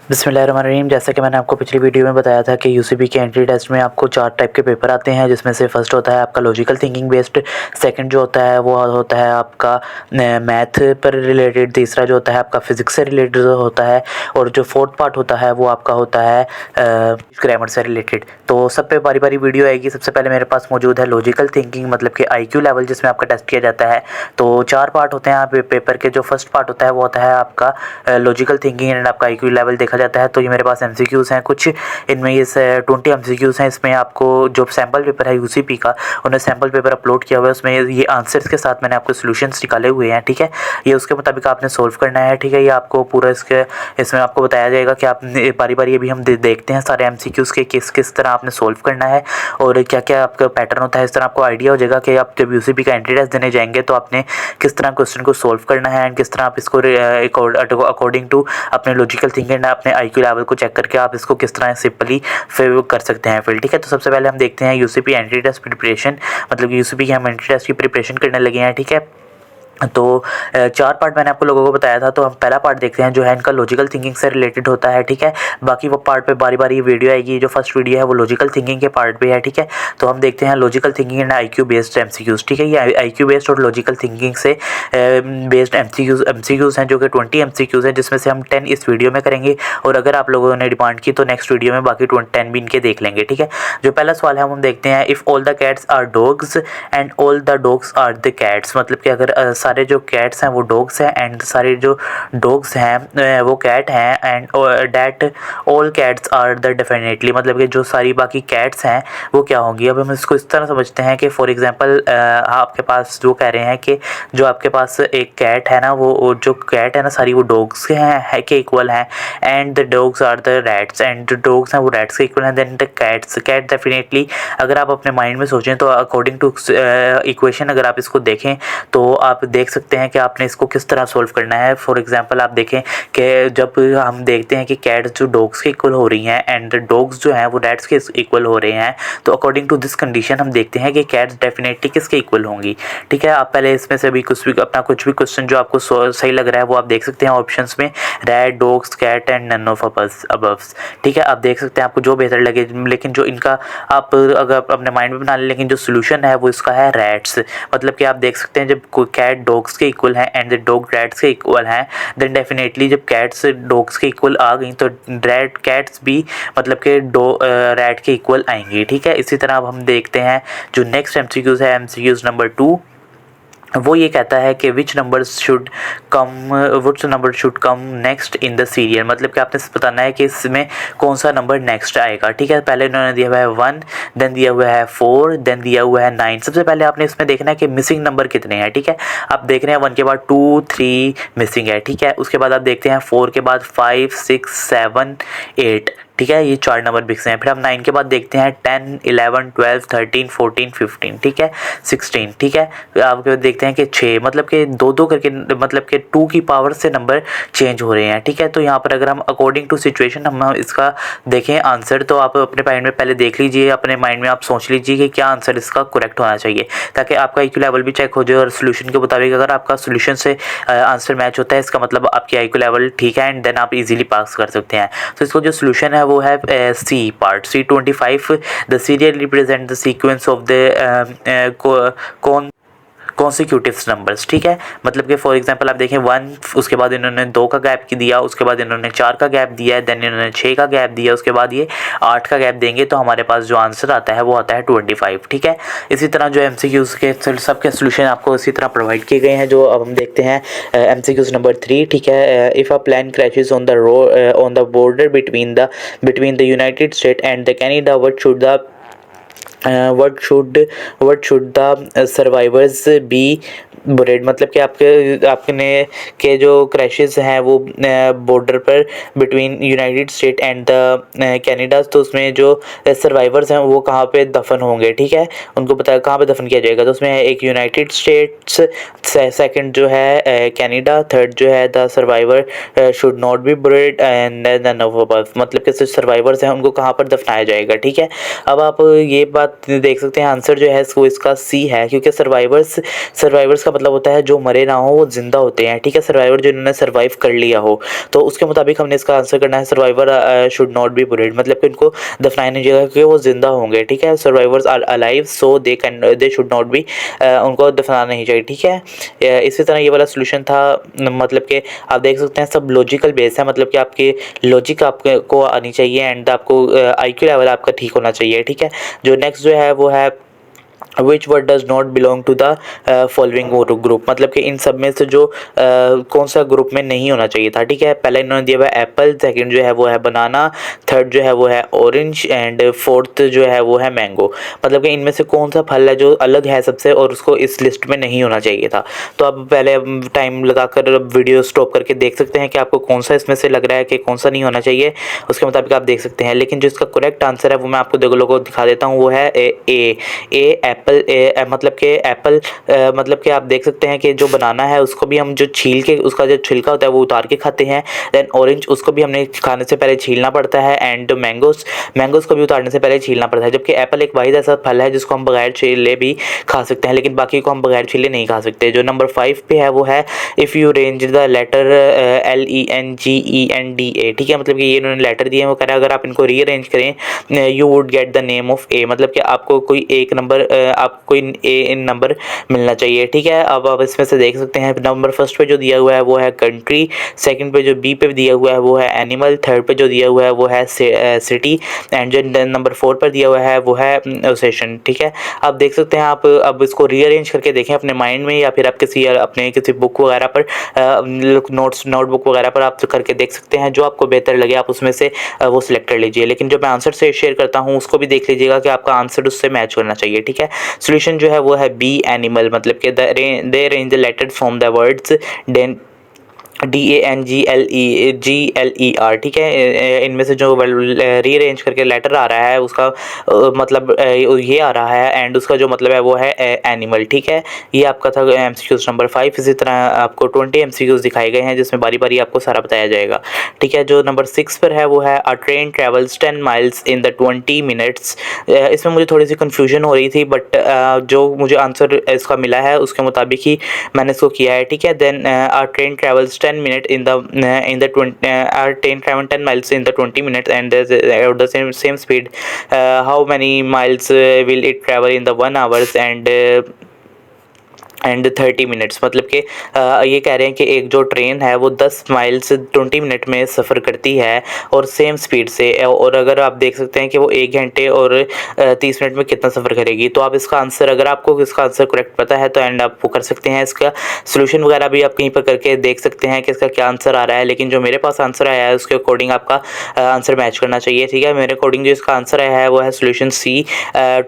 बिस्मिल्लाहिर्रहमानिर्रहीम। जैसा कि मैंने आपको पिछली वीडियो में बताया था कि यूसीबी के एंट्री टेस्ट में आपको 4 टाइप के पेपर आते हैं, जिसमें से फर्स्ट होता है आपका लॉजिकल थिंकिंग बेस्ड, सेकंड जो होता है वो होता है आपका मैथ पर रिलेटेड, तीसरा जो होता है आपका फिजिक्स से रिलेटेड होता है, और जो फोर्थ पार्ट होता है वो आपका होता है ग्रामर से रिलेटेड। तो सब पे बारी बारी वीडियो आएगी। सबसे पहले मेरे पास मौजूद है लॉजिकल थिंकिंग मतलब कि IQ लेवल, जिसमें आपका टेस्ट किया जाता है। तो 4 पार्ट होते हैं आप पेपर के। जो फर्स्ट पार्ट होता है वो होता है आपका लॉजिकल थिंकिंग एंड आपका IQ लेवल देखा जाता है। तो ये मेरे पास MCQs हैं कुछ, इनमें ये 20 MCQs हैं। इसमें आपको जो सैम्पल पेपर है यूसीपी का, उन्हें सैम्पल पेपर अपलोड किया हुआ है, उसमें ये आंसर्स के साथ मैंने आपको सॉल्यूशंस निकाले हुए हैं। ठीक है, ये उसके मुताबिक आपने सोल्व करना है। ठीक है, ये आपको पूरा इसमें आपको बताया जाएगा कि आप बारी बारी अभी हम देखते हैं सारे MCQs के किस तरह आपने सोल्व करना है और क्या क्या आपका पैटर्न होता है। इस तरह आपको आइडिया हो जाएगा कि आप जब यूसीपी का एंट्री टेस्ट देने जाएंगे तो आपने किस तरह क्वेश्चन को सोल्व करना है एंड किस तरह आप इसको अकॉर्डिंग टू अपने लॉजिकल थिंकिंग अपने IQ लेवल को चेक करके आप इसको किस तरह सिंपली फिर कर सकते हैं फिल। ठीक है, तो सबसे पहले हम देखते हैं यूसीपी एंट्री टेस्ट प्रिपरेशन, मतलब यूसीपी की हम एंट्री टेस्ट की प्रिपरेशन करने लगे हैं। ठीक है, तो 4 पार्ट मैंने आपको लोगों को बताया था। तो हम पहला पार्ट देखते हैं जो है इनका लॉजिकल थिंकिंग से रिलेटेड होता है। ठीक है, बाकी वो पार्ट पे बारी बारी वीडियो आएगी। जो फर्स्ट वीडियो है वो लॉजिकल थिंकिंग के पार्ट पे है। ठीक है, तो हम देखते हैं logical thinking and IQ based MCQs। ठीक है, ये IQ बेस्ड और लॉजिकल थिंकिंग से बेस्ड MCQs हैं, जो कि 20 MCQs हैं, जिसमें से हम 10 इस वीडियो में करेंगे। और अगर आप लोगों ने डिमांड की तो नेक्स्ट वीडियो में बाकी 10 भी इनके देख लेंगे। ठीक है, जो पहला सवाल है हम देखते हैं, if all the cats are dogs and all the dogs are the cats, मतलब कि अगर सारे जो कैट्स हैं वो डॉग्स हैं एंड सारे जो डॉग्स हैं वो कैट हैं, and that all cats are the definitely, मतलब कि जो सारी बाकी कैट्स हैं वो क्या होंगी। अब हम इसको इस तरह समझते हैं कि फॉर एग्जांपल आपके पास जो कह रहे हैं कि जो आपके पास एक कैट है ना, वो जो कैट है ना सारी वो डॉग्स के हैं के इक्वल हैं, and the dogs are the rats, and जो डॉग्स हैं वो रैट्स के इक्वल हैं। देन द कैट डेफिनेटली, अगर आप अपने माइंड में सोचें तो अकॉर्डिंग टू इक्वेशन अगर आप इसको देखें तो आप देख सकते हैं कि आपने इसको किस तरह सोल्व करना है। फॉर एग्जांपल आप देखें कि जब हम देखते हैं कि कैट्स जो डॉग्स के इक्वल हो रही हैं एंड डॉग्स जो हैं वो रैट्स के इक्वल हो रहे हैं, तो अकॉर्डिंग टू दिस कंडीशन हम देखते हैं कि कैट्स डेफिनेटली किसके इक्वल होंगी। ठीक है, आप पहले इसमें से भी कुछ भी क्वेश्चन जो आपको सही लग रहा है वो आप देख सकते हैं ऑप्शंस में, rat, dogs, cat and none of aboves. ठीक है, आप देख सकते हैं आपको जो बेहतर लगे, लेकिन जो इनका आप अगर अपने माइंड में बना लें, लेकिन जो सोल्यूशन है वो इसका है रैट्स। मतलब कि आप देख सकते हैं जब कोई कैट डॉग्स के इक्वल है एंड द डॉग रैट्स के इक्वल हैं, देन डेफिनेटली जब कैट्स डॉग्स के इक्वल आ गई तो रैट कैट्स भी मतलब कि रैट के इक्वल आएंगी। ठीक है, इसी तरह अब हम देखते हैं जो नेक्स्ट MCQs है, MCQs नंबर 2, वो ये कहता है कि which number should come next in the serial, मतलब कि आपने बताना है कि इसमें कौन सा नंबर नेक्स्ट आएगा। ठीक है, पहले इन्होंने दिया हुआ है 1, देन दिया हुआ है 4, देन दिया हुआ है 9। सबसे पहले आपने इसमें देखना है कि मिसिंग नंबर कितने हैं। ठीक है, आप देख रहे हैं 1 के बाद 2, 3 मिसिंग है। ठीक है, उसके बाद आप देखते हैं 4 के बाद 5, 6, 7, 8। ठीक है, ये 4 नंबर मिक्स हैं। फिर हम 9 के बाद देखते हैं 10, 11, 12, 13, 14, 15। ठीक है, 16। ठीक है, आप देखते हैं कि 6, मतलब कि 2-2 करके, मतलब कि 2 की पावर से नंबर चेंज हो रहे हैं। ठीक है, तो यहाँ पर अगर हम अकॉर्डिंग टू सिचुएशन हम इसका देखें आंसर, तो आप अपने माइंड में पहले देख लीजिए, अपने माइंड में आप सोच लीजिए कि क्या आंसर इसका करेक्ट होना चाहिए, ताकि आपका IQ लेवल भी चेक हो जाए। और सोल्यूशन के मुताबिक अगर आपका सोल्यूशन से आंसर मैच होता है, इसका मतलब आपकी IQ लेवल ठीक है एंड देन आप इजीली पास कर सकते हैं। तो इसको जो सोल्यूशन है वो है C part, C25, the serial represent the sequence of the consecutive numbers. ठीक है, मतलब कि फॉर एग्जांपल आप देखें 1, उसके बाद इन्होंने 2 का गैप दिया, उसके बाद इन्होंने 4 का गैप दिया है, देन इन्होंने 6 का गैप दिया, उसके बाद ये 8 का गैप देंगे, तो हमारे पास जो आंसर आता है वो आता है 25। ठीक है, इसी तरह जो MCQs के सबके सोल्यूशन आपको इसी तरह प्रोवाइड किए गए हैं। जो अब हम देखते हैं MCQs नंबर 3। ठीक है, if a plane crashes on the border between the United State and the Canada, what should the survivors be buried, मतलब कि आपने के जो क्रैशेस हैं वो बॉर्डर पर between United State and the Canada, तो उसमें जो सर्वाइवर्स हैं वो कहाँ पे दफन होंगे। ठीक है, उनको पता है कहाँ पे दफन किया जाएगा। तो उसमें एक यूनाइटेड स्टेट्स, सेकंड जो है कैनेडा, थर्ड जो है the survivor should not be buried and none of above, मतलब कि जो सर्वाइवर्स हैं उनको कहाँ पर दफनाया जाएगा। ठीक है, अब आप ये बात आप देख सकते हैं आंसर जो है वो इसका सी है, क्योंकि सर्वाइवर्स का मतलब होता है जो मरे ना हो वो जिंदा होते हैं, ठीक है। सर्वाइवर जिन्होंने सर्वाइव कर लिया हो, तो उसके मुताबिक हमने इसका आंसर करना है सर्वाइवर शुड नॉट बी बुरीड, मतलब कि उनको दफनाया नहीं जाएगा क्योंकि वो जिंदा होंगे, ठीक है। Survivors are alive so they should not be, उनको दफनाना नहीं चाहिए, ठीक है। इसी तरह ये वाला सोल्यूशन था, मतलब कि आप देख सकते हैं सब लॉजिकल बेस है, मतलब कि आपके लॉजिक आपको आनी चाहिए एंड आपको IQ लेवल आपका ठीक होना चाहिए, ठीक है। जो नेक्स्ट जो है वो है which word does not belong to the following group, मतलब कि इन सब में से जो कौन सा ग्रुप में नहीं होना चाहिए था, ठीक है। पहले इन्होंने दिया हुआ है एप्पल, सेकंड जो है वो है बनाना, थर्ड जो है वो है ऑरेंज एंड फोर्थ जो है वो है मैंगो, मतलब कि इनमें से कौन सा फल है जो अलग है सबसे और उसको इस लिस्ट में नहीं होना चाहिए था। तो आप पहले टाइम लगाकर वीडियो स्टॉप करके देख सकते हैं कि आपको कौन सा इसमें से लग रहा है कि कौन सा नहीं होना चाहिए, उसके मुताबिक आप देख सकते हैं। लेकिन जो इसका करेक्ट आंसर है वो मैं आपको लोगों को दिखा देता हूँ, वो है ए एप्पल, मतलब कि एप्पल, मतलब कि आप देख सकते हैं कि जो बनाना है उसको भी हम जो छील के उसका जो छिलका होता है वो उतार के खाते हैं। देन ऑरेंज उसको भी हमने खाने से पहले छीलना पड़ता है एंड मैंगोस को भी उतारने से पहले छीलना पड़ता है। जबकि एप्पल एक वाहिद ऐसा फल है जिसको हम बगैर छीले भी खा सकते हैं, लेकिन बाकी को हम बगैर छीले नहीं खा सकते। जो नंबर 5 पे है वो है if you range the letter LENGENDA, ठीक है। मतलब कि ये इन्होंने लेटर दिए हैं, वो कह रहा है अगर आप इनको रीअरेंज करें you would get the name of a, मतलब कि आपको कोई एक नंबर आपको कोई ए नंबर मिलना चाहिए, ठीक है। अब आप इसमें से देख सकते हैं नंबर फर्स्ट पे जो दिया हुआ है वो है कंट्री, सेकंड पे जो बी पे दिया हुआ है वो है एनिमल, थर्ड पे जो दिया हुआ है वो है सिटी एंड जो नंबर 4 पर दिया हुआ है वो है ओसेशन, ठीक है। आप देख सकते हैं, आप अब इसको रीअरेंज करके देखें अपने माइंड में या फिर आप किसी बुक वगैरह पर नोटबुक वगैरह पर आप करके देख सकते हैं, जो आपको बेहतर लगे आप उसमें से वो सिलेक्ट कर लीजिए। लेकिन जो मैं आंसर से शेयर करता हूँ उसको भी देख लीजिएगा कि आपका आंसर उससे मैच होना चाहिए, ठीक है। सोल्यूशन जो है वो है बी एनिमल, मतलब कि they range the letter from the words DANGLER, ठीक है। इनमें से जो रीअरेंज करके लेटर आ रहा है उसका मतलब ये आ रहा है एंड उसका जो मतलब है वो है एनिमल, ठीक है। ये आपका था MCQs नंबर 5। इसी तरह आपको 20 MCQs दिखाए गए हैं जिसमें बारी बारी आपको सारा बताया जाएगा, ठीक है। जो नंबर 6 पर है वो है अ train travels 10 miles in the 20 minutes. इसमें मुझे थोड़ी सी कन्फ्यूजन हो रही थी, बट जो मुझे आंसर इसका मिला है उसके मुताबिक ही मैंने इसको किया है, ठीक है। Then a train travels 10 minutes in the 20 our train travel 10 miles in the 20 minutes and at the same speed, how many miles will it travel in the 1 hours and 30 minutes, मतलब कि ये कह रहे हैं कि एक जो ट्रेन है वो 10 माइल्स 20 मिनट में सफ़र करती है और सेम स्पीड से, और अगर आप देख सकते हैं कि वो 1 घंटे और 30 मिनट में कितना सफ़र करेगी। तो आप इसका आंसर, अगर आपको इसका आंसर करेक्ट पता है तो एंड आप वो कर सकते हैं। इसका सोल्यूशन वगैरह भी आप कहीं पर करके देख सकते हैं कि इसका क्या आंसर आ रहा है, लेकिन जो मेरे पास आंसर आया है उसके अकॉर्डिंग आपका आंसर मैच करना चाहिए, ठीक है। मेरे अकॉर्डिंग जो इसका आंसर आया है वो है solution C,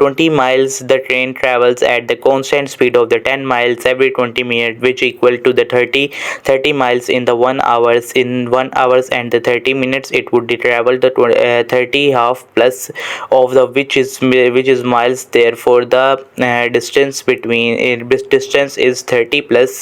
20 miles the train travels at the constant speed of the 10 miles every 20 minutes, which equal to the 30 miles in the 1 hours. In 1 hours and the 30 minutes it would travel the 30 half plus of the which is miles. Therefore the distance distance is 30 plus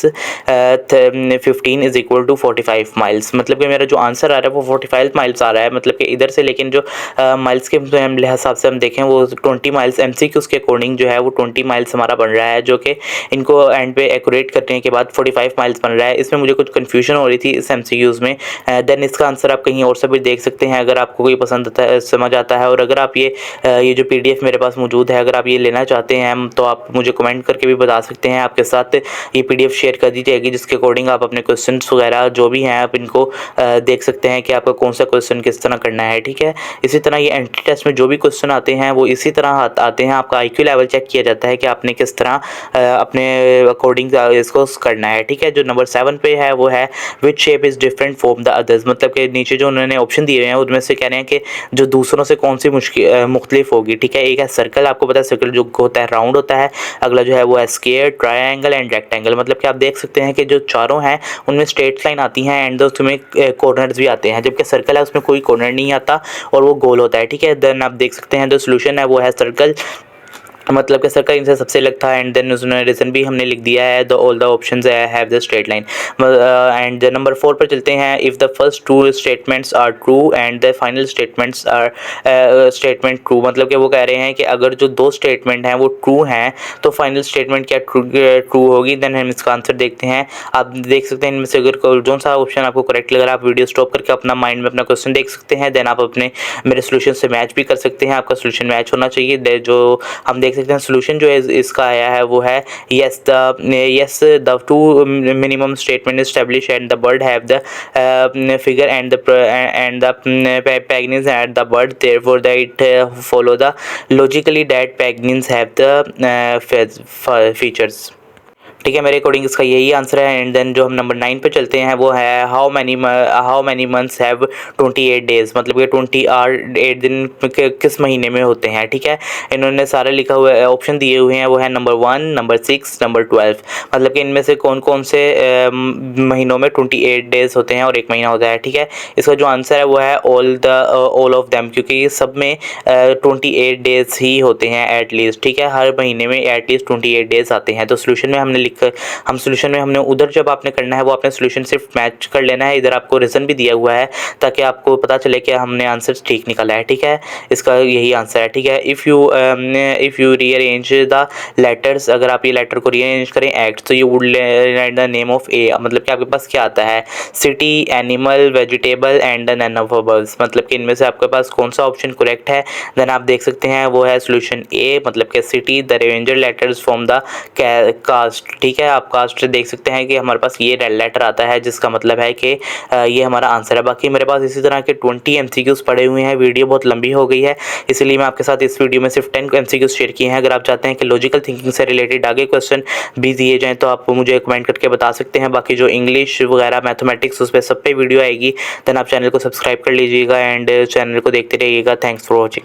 15 is equal to 45 miles। मतलब कि मेरा जो answer आ रहा है वो 45 miles आ रहा है, मतलब कि इधर से, लेकिन जो माइल्स के हिसाब से हम देखें वो 20 माइल्स MCQs के अकॉर्डिंग जो है वो 20 माइल्स हमारा बन रहा है, जो कि इनको एंड पे एक्यूरेट करने के बाद 45 माइल्स बन रहा है। इसमें मुझे कुछ कन्फ्यूजन हो रही थी इस MCQs में। देन इसका आंसर आप कहीं और से भी देख सकते हैं अगर आपको कोई पसंद आता है, समझ आता है। और अगर आप ये जो PDF मेरे पास मौजूद है, अगर आप ये लेना चाहते हैं तो आप मुझे कमेंट करके भी बता सकते हैं। आपके साथ ये PDF शेयर कर दी जाएगी जिसके अकॉर्डिंग आप अपने क्वेश्चन वगैरह जो भी हैं आप इनको देख सकते हैं कि आपका कौन सा क्वेश्चन किस तरह करना है, ठीक है। इसी तरह ये एंट्री टेस्ट में जो भी क्वेश्चन आते हैं वो इसी तरह आते हैं। आपका IQ लेवल चेक किया जाता है कि आपने किस तरह अपने अकॉर्डिंग इसको करना है, ठीक है। जो नंबर 7 पे है वो है which shape is different from the others, मतलब कि नीचे जो उन्होंने ऑप्शन दिए हैं उनमें से कह रहे हैं कि जो दूसरों से कौन सी मुख्तलिफ होगी, ठीक है। एक है सर्कल, आपको पता है सर्कल जो होता है राउंड होता है। अगला जो है वो है स्क्वायर, ट्रायंगल एंड रेक्टेंगल, मतलब कि आप देख सकते हैं कि जो चारों हैं उनमें स्ट्रेट लाइन आती हैं एंड उसमें कॉर्नर्स भी आते हैं, जबकि सर्कल है उसमें कोई कॉर्नर नहीं आता और वो गोल होता है, ठीक है। देन आप देख सकते हैं जो सोल्यूशन है वो है सर्कल मतलब कि सर का इनसे सबसे अलग था। एंड देन उसने रीज़न भी हमने लिख दिया है, the all the options have the straight line. And number 4 पर चलते हैं। If the first two statements are true and the final statements are statement true, मतलब कि वो कह रहे हैं कि अगर जो दो स्टेटमेंट हैं वो ट्रू हैं तो फाइनल स्टेटमेंट क्या ट्रू होगी। देन हम इसका आंसर देखते हैं। आप देख सकते हैं इनमें से अगर जो सा ऑप्शन आपको करेक्ट लग रहा है आप वीडियो स्टॉप करके अपना माइंड में अपना क्वेश्चन देख सकते हैं। देन आप अपने मेरे सोल्यूशन से मैच भी कर सकते हैं। आपका सोल्यूशन मैच होना चाहिए। जो हम देख सकते हैं सोल्यूशन जो है इसका आया है वो है yes the two minimum statement established and the bird have the figure and the penguins at the bird, therefore that it follow the logically that penguins have the features। ठीक है, मेरे अकॉर्डिंग इसका यही आंसर है। And then जो हम number 9 पे चलते हैं वो है how many months have 28 days, मतलब कि 28 दिन किस महीने में होते हैं। ठीक है, इन्होंने सारे लिखा हुआ ऑप्शन दिए हुए हैं, वो है नंबर 1, नंबर 6, नंबर 12, मतलब कि इनमें से कौन कौन से महीनों में 28 डेज होते हैं और एक महीना होता है। ठीक है, इसका जो आंसर है वो है ऑल ऑफ देम, क्योंकि ये सब में 28 डेज ही होते हैं एटलीस्ट। ठीक है, हर महीने में एटलीस्ट 28 डेज आते हैं। तो सोल्यूशन में हमने सोल्यूशन में हमने उधर जब आपने करना है वो आपने सोल्यूशन सिर्फ मैच कर लेना है। इधर आपको रीज़न भी दिया हुआ है ताकि आपको पता चले कि हमने आंसर ठीक निकाला है। ठीक है, इसका यही आंसर है। ठीक है, if you rearrange the letters, अगर आप ये लेटर को रीअरेंज करें एक्ट, तो you would write the name of a, मतलब कि आपके पास क्या आता है city, animal, vegetable and the none of above, मतलब कि इनमें से आपके पास कौन सा ऑप्शन करेक्ट है। देन आप देख सकते हैं वो है सोल्यूशन ए, मतलब कि city, the ranger letters from the cast. ठीक है, आप कास्ट देख सकते हैं कि हमारे पास ये रेड लेटर आता है जिसका मतलब है कि ये हमारा आंसर है। बाकी मेरे पास इसी तरह के 20 MCQs पड़े हुए हैं। वीडियो बहुत लंबी हो गई है इसलिए मैं आपके साथ इस वीडियो में सिर्फ 10 MCQs शेयर किए हैं। अगर आप चाहते हैं कि लॉजिकल थिंकिंग से रिलेटेड आगे क्वेश्चन भी दिए जाएँ तो आप मुझे कमेंट करके बता सकते हैं। बाकी जो इंग्लिश वगैरह मैथमेटिक्स उस पर सब पे वीडियो आएगी। देन आप चैनल को सब्सक्राइब कर लीजिएगा एंड चैनल को देखते रहिएगा। Thanks for watching.